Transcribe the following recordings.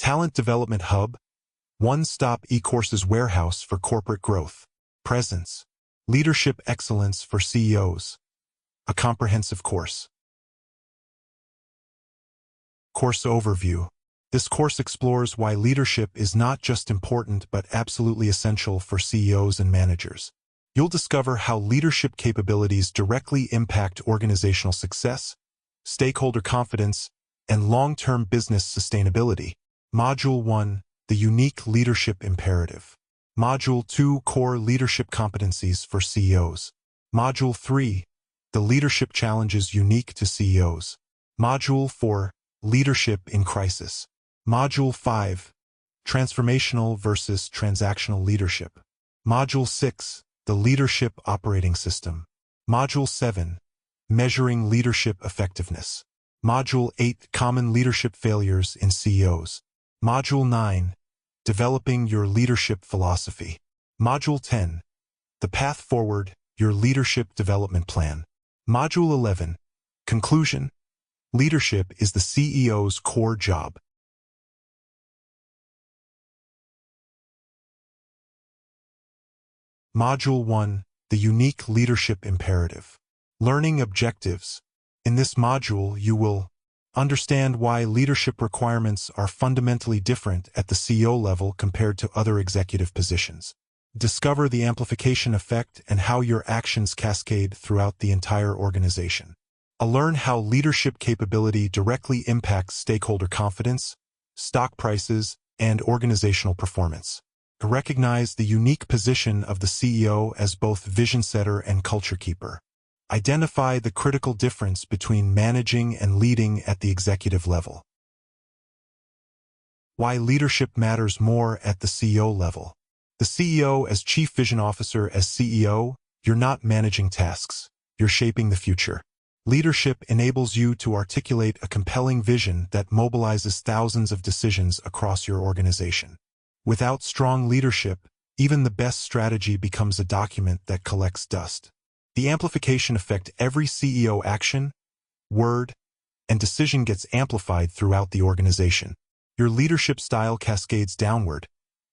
Talent Development Hub, one-stop e-courses warehouse for corporate growth. Presence, leadership excellence for CEOs. A comprehensive course. Course overview. This course explores why leadership is not just important but absolutely essential for CEOs and managers. You'll discover how leadership capabilities directly impact organizational success, stakeholder confidence, and long-term business sustainability. Module 1, the unique leadership imperative. Module 2, core leadership competencies for CEOs. Module 3, the leadership challenges unique to CEOs. Module 4, leadership in crisis. Module 5, transformational versus transactional leadership. Module 6, the leadership operating system. Module 7, measuring leadership effectiveness. Module 8, common leadership failures in CEOs. Module 9, developing your leadership philosophy. Module 10, the path forward, your leadership development plan. Module 11, conclusion. Leadership is the CEO's core job. Module 1, the unique leadership imperative. Learning objectives. In this module, you will understand why leadership requirements are fundamentally different at the CEO level compared to other executive positions. Discover the amplification effect and how your actions cascade throughout the entire organization. Learn how leadership capability directly impacts stakeholder confidence, stock prices, and organizational performance. Recognize the unique position of the CEO as both vision setter and culture keeper. Identify the critical difference between managing and leading at the executive level. Why leadership matters more at the CEO level. The CEO as Chief Vision Officer. As CEO, you're not managing tasks, you're shaping the future. Leadership enables you to articulate a compelling vision that mobilizes thousands of decisions across your organization. Without strong leadership, even the best strategy becomes a document that collects dust. The amplification effect. Every CEO action, word, and decision gets amplified throughout the organization. Your leadership style cascades downward,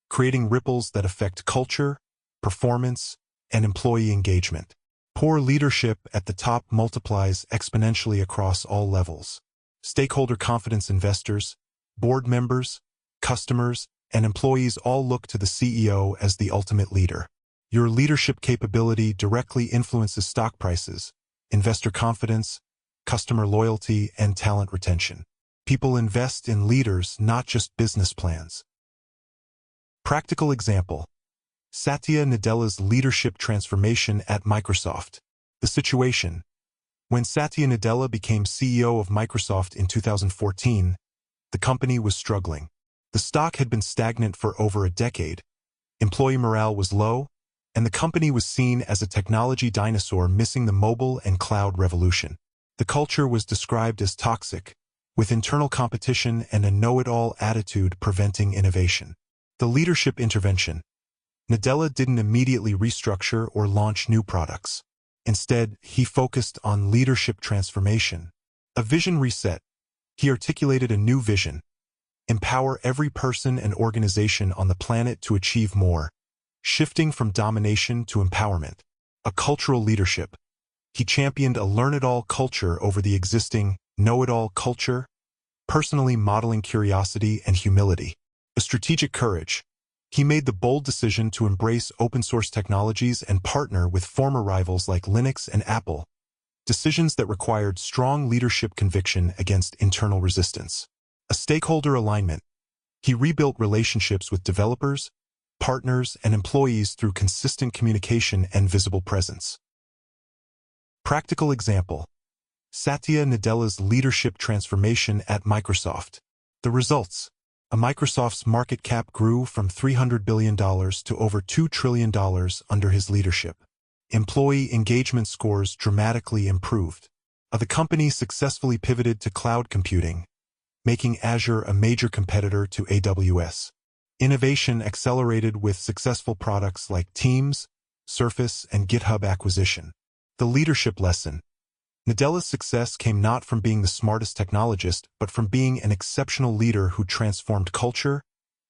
creating ripples that affect culture, performance, and employee engagement. Poor leadership at the top multiplies exponentially across all levels. Stakeholder confidence. Investors, board members, customers, and employees all look to the CEO as the ultimate leader. Your leadership capability directly influences stock prices, investor confidence, customer loyalty, and talent retention. People invest in leaders, not just business plans. Practical example. Satya Nadella's leadership transformation at Microsoft. The situation. When Satya Nadella became CEO of Microsoft in 2014, the company was struggling. The stock had been stagnant for over a decade, employee morale was low, and the company was seen as a technology dinosaur missing the mobile and cloud revolution. The culture was described as toxic, with internal competition and a know-it-all attitude preventing innovation. The leadership intervention. Nadella didn't immediately restructure or launch new products. Instead, he focused on leadership transformation. A vision reset. He articulated a new vision. Empower every person and organization on the planet to achieve more, shifting from domination to empowerment. A cultural leadership. He championed a learn-it-all culture over the existing know-it-all culture, personally modeling curiosity and humility. A strategic courage. He made the bold decision to embrace open-source technologies and partner with former rivals like Linux and Apple, decisions that required strong leadership conviction against internal resistance. A stakeholder alignment. He rebuilt relationships with developers, partners, and employees through consistent communication and visible presence. Practical example. Satya Nadella's leadership transformation at Microsoft. The results. Microsoft's market cap grew from $300 billion to over $2 trillion under his leadership. Employee engagement scores dramatically improved. The company successfully pivoted to cloud computing, making Azure a major competitor to AWS. Innovation accelerated with successful products like Teams, Surface, and GitHub acquisition. The leadership lesson. Nadella's success came not from being the smartest technologist, but from being an exceptional leader who transformed culture,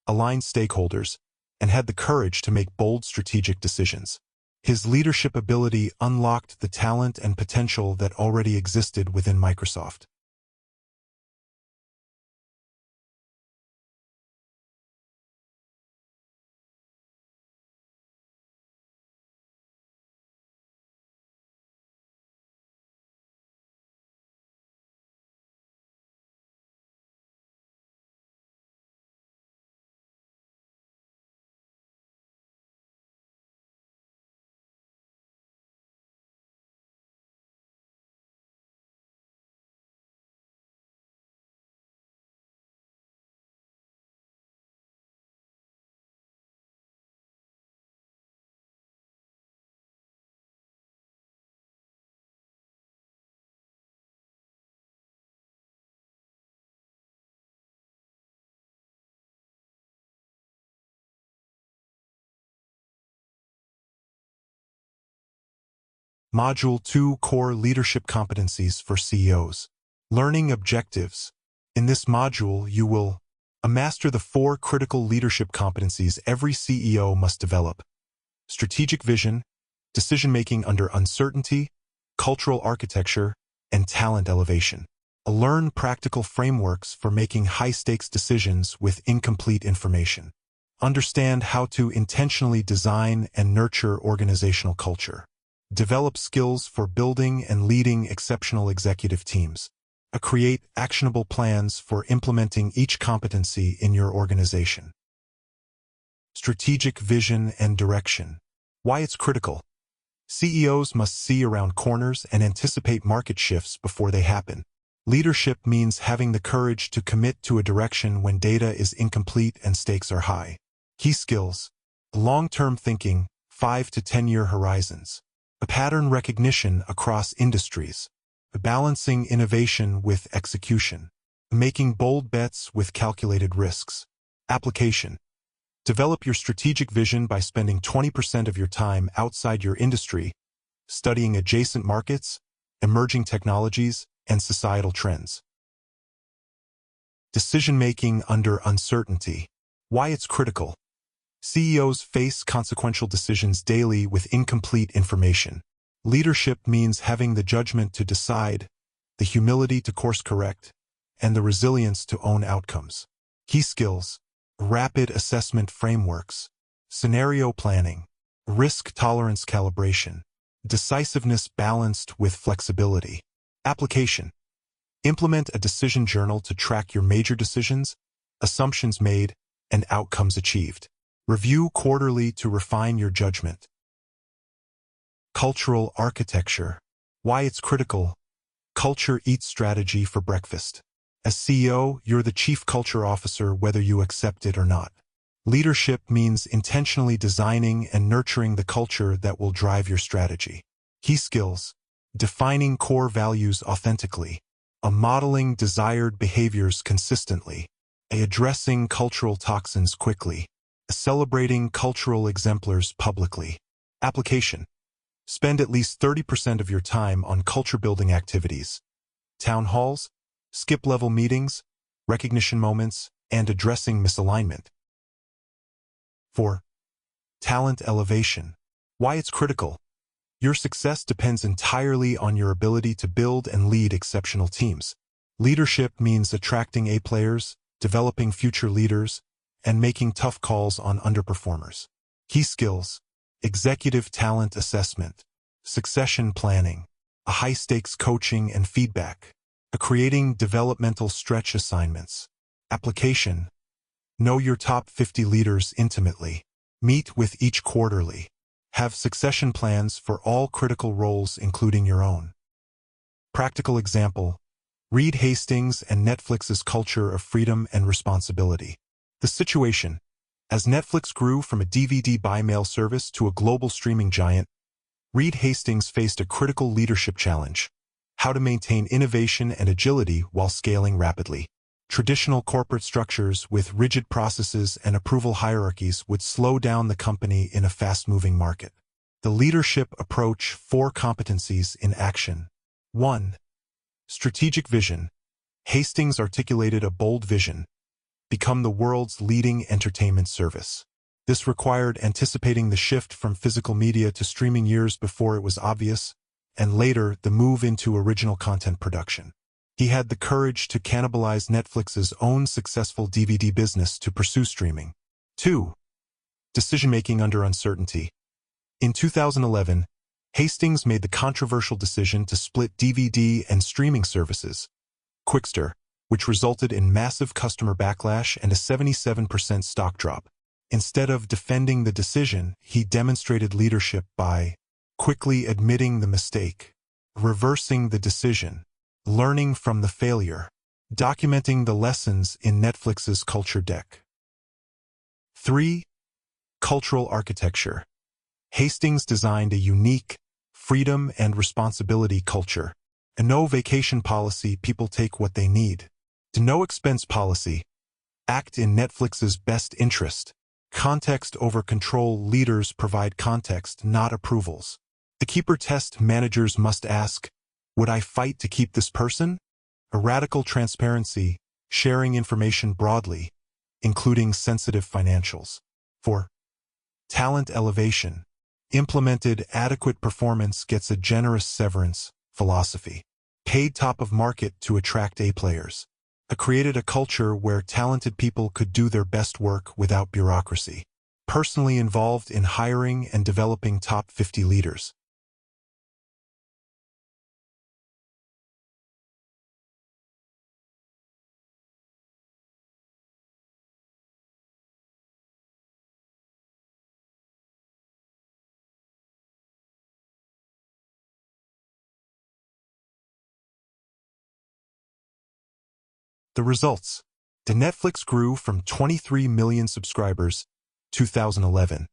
aligned stakeholders, and had the courage to make bold strategic decisions. His leadership ability unlocked the talent and potential that already existed within Microsoft. Module 2 Core Leadership Competencies for CEOs. Learning Objectives. In this module, you will master the 4 critical leadership competencies every CEO must develop: strategic vision, decision-making under uncertainty, cultural architecture, and talent elevation. Learn practical frameworks for making high-stakes decisions with incomplete information. Understand how to intentionally design and nurture organizational culture. Develop skills for building and leading exceptional executive teams. Create actionable plans for implementing each competency in your organization. Strategic vision and direction. Why it's critical. CEOs must see around corners and anticipate market shifts before they happen. Leadership means having the courage to commit to a direction when data is incomplete and stakes are high. Key skills: long-term thinking, 5 to 10-year horizons. A pattern recognition across industries. Balancing innovation with execution. Making bold bets with calculated risks. Application. Develop your strategic vision by spending 20% of your time outside your industry, studying adjacent markets, emerging technologies, and societal trends. Decision-making under uncertainty. Why it's critical. CEOs face consequential decisions daily with incomplete information. Leadership means having the judgment to decide, the humility to course-correct, and the resilience to own outcomes. Key skills: rapid assessment frameworks, scenario planning, risk tolerance calibration, decisiveness balanced with flexibility. Application. Implement a decision journal to track your major decisions, assumptions made, and outcomes achieved. Review quarterly to refine your judgment. Cultural architecture. Why it's critical. Culture eats strategy for breakfast. As CEO, you're the chief culture officer whether you accept it or not. Leadership means intentionally designing and nurturing the culture that will drive your strategy. Key skills: defining core values authentically, modeling desired behaviors consistently, addressing cultural toxins quickly, celebrating cultural exemplars publicly. Application. Spend at least 30% of your time on culture-building activities, town halls, skip-level meetings, recognition moments, and addressing misalignment. 4. Talent elevation. Why it's critical. Your success depends entirely on your ability to build and lead exceptional teams. Leadership means attracting A players, developing future leaders, and making tough calls on underperformers. Key skills: executive talent assessment, succession planning, high-stakes coaching and feedback, creating developmental stretch assignments. Application. Know your top 50 leaders intimately. Meet with each quarterly. Have succession plans for all critical roles including your own. Practical example: Reed Hastings and Netflix's culture of freedom and responsibility. The situation: as Netflix grew from a DVD by-mail service to a global streaming giant, Reed Hastings faced a critical leadership challenge: how to maintain innovation and agility while scaling rapidly. Traditional corporate structures with rigid processes and approval hierarchies would slow down the company in a fast-moving market. The leadership approach: 4 competencies in action. 1. Strategic vision. Hastings articulated a bold vision: become the world's leading entertainment service. This required anticipating the shift from physical media to streaming years before it was obvious, and later the move into original content production. He had the courage to cannibalize Netflix's own successful DVD business to pursue streaming. 2. Decision-making under uncertainty. In 2011, Hastings made the controversial decision to split DVD and streaming services, Qwikster, which resulted in massive customer backlash and a 77% stock drop. Instead of defending the decision, he demonstrated leadership by quickly admitting the mistake, reversing the decision, learning from the failure, documenting the lessons in Netflix's culture deck. 3. Cultural architecture. Hastings designed a unique freedom and responsibility culture. A no-vacation policy, people take what they need. The no-expense policy, act in Netflix's best interest. Context over control, leaders provide context, not approvals. The keeper test, managers must ask, would I fight to keep this person? A radical transparency, sharing information broadly, including sensitive financials. 4. Talent elevation. Implemented adequate performance gets a generous severance philosophy. Paid top of market to attract A players. Created a culture where talented people could do their best work without bureaucracy. Personally involved in hiring and developing top 50 leaders. The results. The Netflix grew from 23 million subscribers, 2011,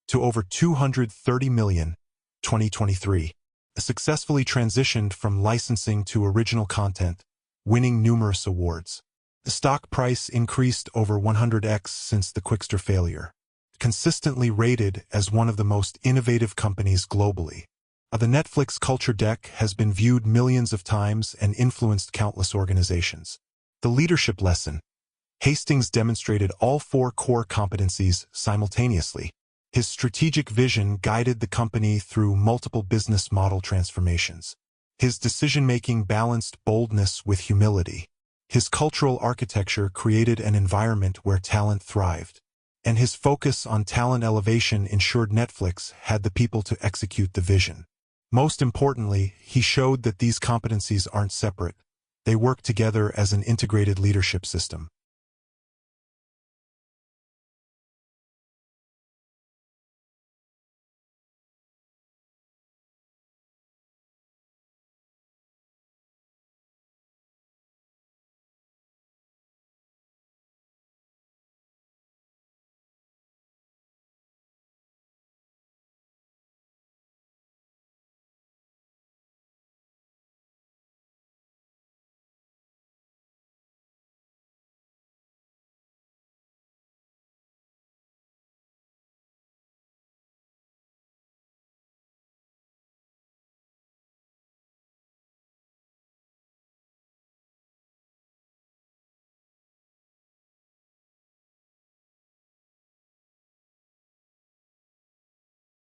to over 230 million, 2023. Successfully transitioned from licensing to original content, winning numerous awards. The stock price increased over 100x since the Qwikster failure. Consistently rated as one of the most innovative companies globally. The Netflix culture deck has been viewed millions of times and influenced countless organizations. The leadership lesson. Hastings demonstrated all 4 core competencies simultaneously. His strategic vision guided the company through multiple business model transformations. His decision-making balanced boldness with humility. His cultural architecture created an environment where talent thrived. And his focus on talent elevation ensured Netflix had the people to execute the vision. Most importantly, he showed that these competencies aren't separate. They work together as an integrated leadership system.